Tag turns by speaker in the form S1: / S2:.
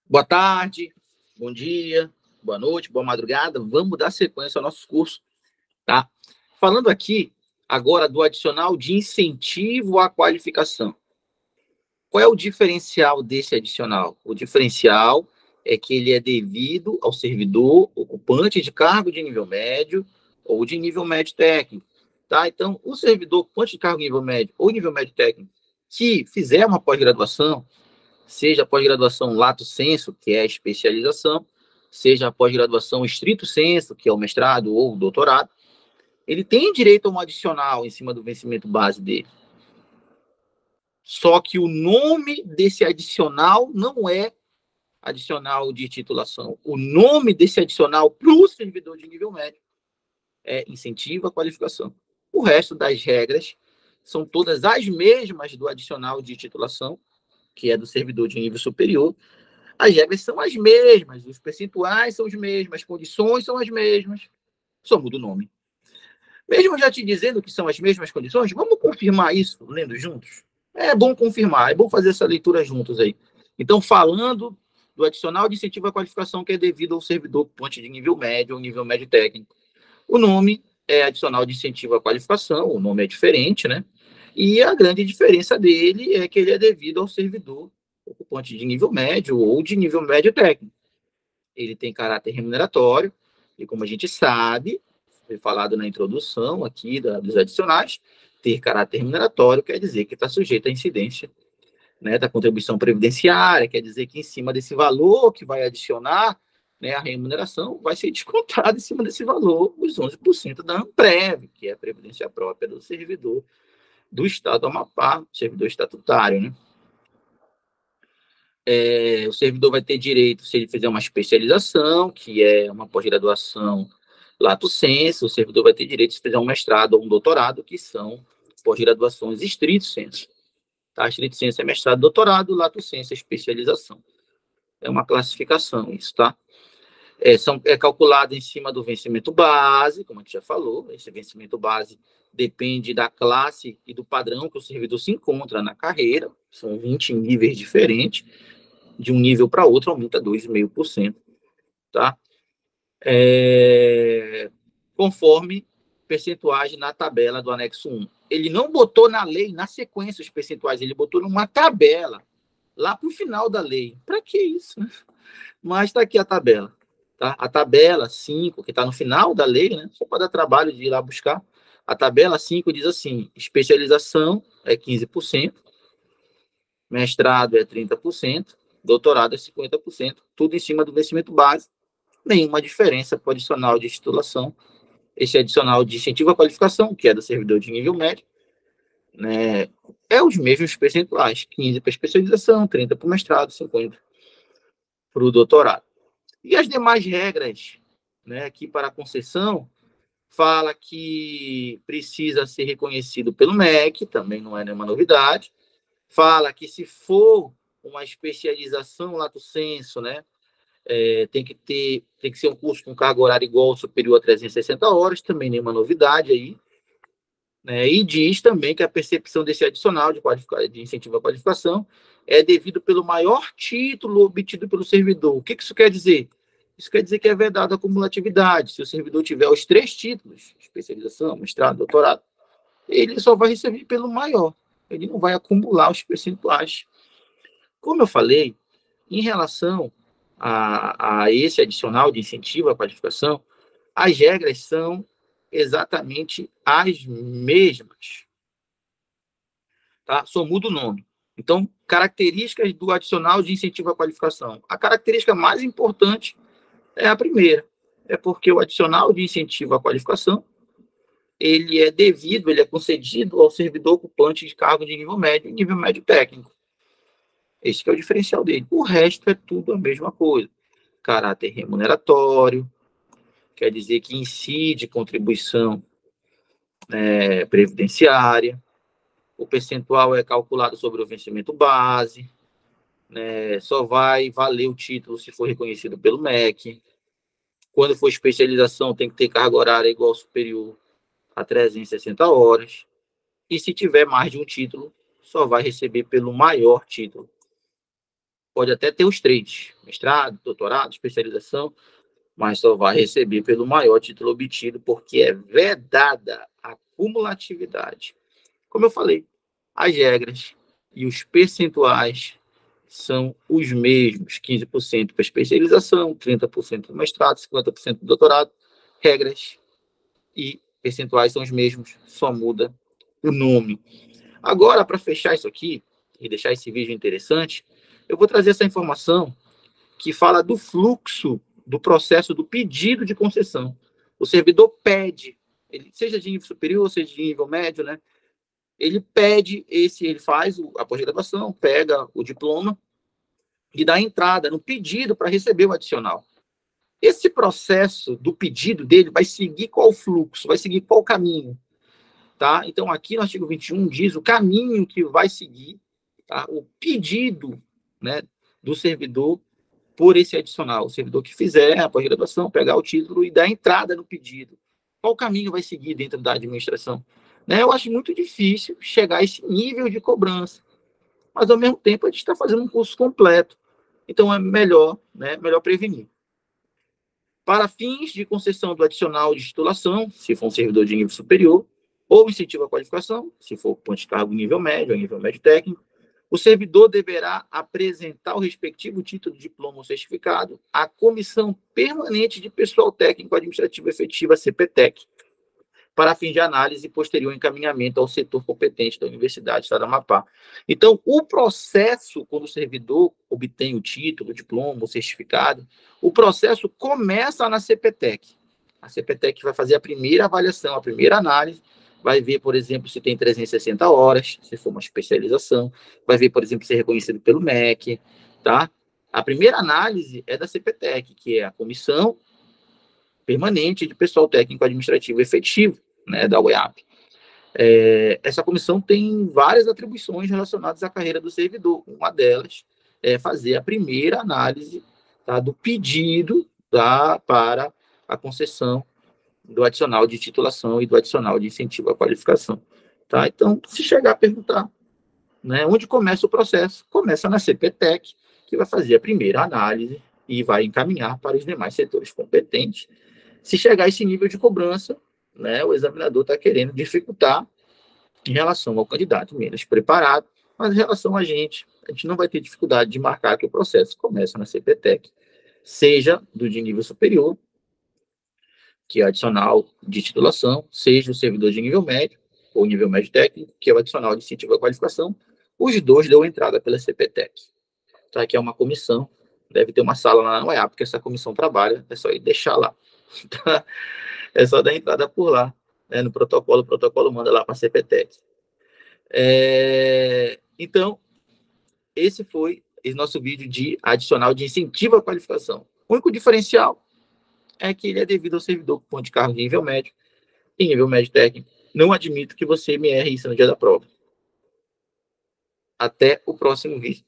S1: Boa tarde, bom dia, boa noite, boa madrugada. Vamos dar sequência ao nosso curso, tá? Falando aqui agora do adicional de incentivo à qualificação. Qual é o diferencial desse adicional? O diferencial é que ele é devido ao servidor ocupante de cargo de nível médio ou de nível médio técnico, tá? Então, o servidor ocupante de cargo de nível médio ou nível médio técnico que fizer uma pós-graduação, seja a pós-graduação lato sensu, que é a especialização, seja a pós-graduação estrito sensu, que é o mestrado ou o doutorado, ele tem direito a um adicional em cima do vencimento base dele. Só que o nome desse adicional não é adicional de titulação. O nome desse adicional para o servidor de nível médio é incentivo à qualificação. O resto das regras são todas as mesmas do adicional de titulação, que é do servidor de nível superior. As regras são as mesmas, os percentuais são os mesmos, as condições são as mesmas, só muda o nome. Mesmo já te dizendo que são as mesmas condições, vamos confirmar isso lendo juntos? É bom confirmar, é bom fazer essa leitura juntos aí. Então, falando do adicional de incentivo à qualificação que é devido ao servidor ocupante de nível médio ou nível médio técnico. O nome é adicional de incentivo à qualificação, o nome é diferente, né? E a grande diferença dele é que ele é devido ao servidor ocupante de nível médio ou de nível médio técnico. Ele tem caráter remuneratório, e como a gente sabe, foi falado na introdução aqui dos adicionais, ter caráter remuneratório quer dizer que está sujeito à incidência, né, da contribuição previdenciária, quer dizer que em cima desse valor que vai adicionar, né, a remuneração, vai ser descontado em cima desse valor os 11% da ANPREV, que é a previdência própria do servidor do Estado do Amapá, servidor estatutário, né? O servidor vai ter direito, se ele fizer uma especialização, que é uma pós-graduação lato sensu, o servidor vai ter direito se fizer um mestrado ou um doutorado, que são pós-graduações estrito sensu. Tá? Estrito sensu é mestrado, doutorado, lato sensu é especialização. É uma classificação isso, tá? É calculado em cima do vencimento base, como a gente já falou. Esse vencimento base depende da classe e do padrão que o servidor se encontra na carreira. São 20 níveis diferentes. De um nível para outro aumenta 2,5%, tá? Conforme percentuais na tabela do anexo 1. Ele não botou na lei, na sequência, os percentuais, ele botou numa tabela, lá para o final da lei. Para que isso? Né? Mas está aqui a tabela. Tá? A tabela 5, que está no final da lei, né? Só para dar trabalho de ir lá buscar. A tabela 5 diz assim: especialização é 15%, mestrado é 30%, doutorado é 50%, tudo em cima do vencimento base, nenhuma diferença para o adicional de titulação. Esse adicional de incentivo à qualificação, que é do servidor de nível médio, né, é os mesmos percentuais, 15% para especialização, 30% para o mestrado, 50% para o doutorado. E as demais regras, né, aqui para a concessão, fala que precisa ser reconhecido pelo MEC, também não é nenhuma novidade. Fala que se for uma especialização lato sensu, né, tem que ser um curso com carga horária igual ou superior a 360 horas, também nenhuma novidade aí. Né, e diz também que a percepção desse adicional de incentivo à qualificação é devido pelo maior título obtido pelo servidor. O que isso quer dizer? Isso quer dizer que é vedado a cumulatividade. Se o servidor tiver os 3 títulos, especialização, mestrado, doutorado, ele só vai receber pelo maior. Ele não vai acumular os percentuais. Como eu falei, em relação a esse adicional de incentivo à qualificação, as regras são exatamente as mesmas. Tá? Só muda o nome. Então, características do adicional de incentivo à qualificação. A característica mais importante é a primeira. É porque o adicional de incentivo à qualificação, ele é concedido ao servidor ocupante de cargo de nível médio e nível médio técnico. Esse é o diferencial dele. O resto é tudo a mesma coisa. Caráter remuneratório, quer dizer que incide contribuição previdenciária. O percentual é calculado sobre o vencimento base. Só vai valer o título se for reconhecido pelo MEC. Quando for especialização, tem que ter carga horária igual ou superior a 360 horas. E se tiver mais de um título, só vai receber pelo maior título. pode até ter os 3, mestrado, doutorado, especialização, mas só vai receber pelo maior título obtido, porque é vedada a cumulatividade. Como eu falei, as regras e os percentuais são os mesmos, 15% para especialização, 30% do mestrado, 50% do doutorado. Regras e percentuais são os mesmos, só muda o nome. Agora, para fechar isso aqui e deixar esse vídeo interessante, eu vou trazer essa informação que fala do fluxo do processo do pedido de concessão. O servidor pede, ele, seja de nível superior, seja de nível médio, né? Ele pede ele faz a pós-graduação, pega o diploma e dá entrada no pedido para receber o adicional. Esse processo do pedido dele vai seguir qual fluxo, vai seguir qual caminho, tá? Então, aqui no artigo 21 diz o caminho que vai seguir, tá? O pedido, né, do servidor por esse adicional. O servidor que fizer a pós-graduação, pegar o título e dar entrada no pedido. Qual caminho vai seguir dentro da administração? Né? Eu acho muito difícil chegar a esse nível de cobrança, mas, ao mesmo tempo, a gente está fazendo um curso completo. Então, é melhor, né, melhor prevenir. Para fins de concessão do adicional de titulação, se for um servidor de nível superior, ou incentivo à qualificação, se for ponto de cargo nível médio ou nível médio técnico, o servidor deverá apresentar o respectivo título de diploma ou certificado à Comissão Permanente de Pessoal Técnico Administrativo Efetivo, CPTEC, para fim de análise e posterior encaminhamento ao setor competente da Universidade do Estado do Amapá. Então, o processo, quando o servidor obtém o título, o diploma, o certificado, o processo começa na CPTEC. A CPTEC vai fazer a primeira avaliação, a primeira análise, vai ver, por exemplo, se tem 360 horas, se for uma especialização, vai ver, por exemplo, se é reconhecido pelo MEC, tá? A primeira análise é da CPTEC, que é a Comissão Permanente de Pessoal Técnico Administrativo Efetivo, né, da UEAP. Essa comissão tem várias atribuições relacionadas à carreira do servidor. Uma delas é fazer a primeira análise, tá, do pedido, tá, para a concessão do adicional de titulação e do adicional de incentivo à qualificação. Tá? Então, se chegar a perguntar, né, onde começa o processo, começa na CPTEC, que vai fazer a primeira análise e vai encaminhar para os demais setores competentes. Se chegar a esse nível de cobrança, né, o examinador está querendo dificultar em relação ao candidato menos preparado, mas em relação a gente não vai ter dificuldade de marcar que o processo começa na CPTEC, seja do de nível superior, que é adicional de titulação, seja o servidor de nível médio, ou nível médio técnico, que é o adicional de incentivo à qualificação, os dois deu entrada pela CPTEC. Tá? Que é uma comissão, deve ter uma sala lá na UEAP, porque essa comissão trabalha, é só ir deixar lá. Tá? É só dar entrada por lá, né, no protocolo, o protocolo manda lá para a CPTEC. Então, esse foi o nosso vídeo de adicional de incentivo à qualificação. O único diferencial é que ele é devido ao servidor com ponto de cargo de nível médio e nível médio técnico. Não admito que você me erre isso no dia da prova. Até o próximo vídeo.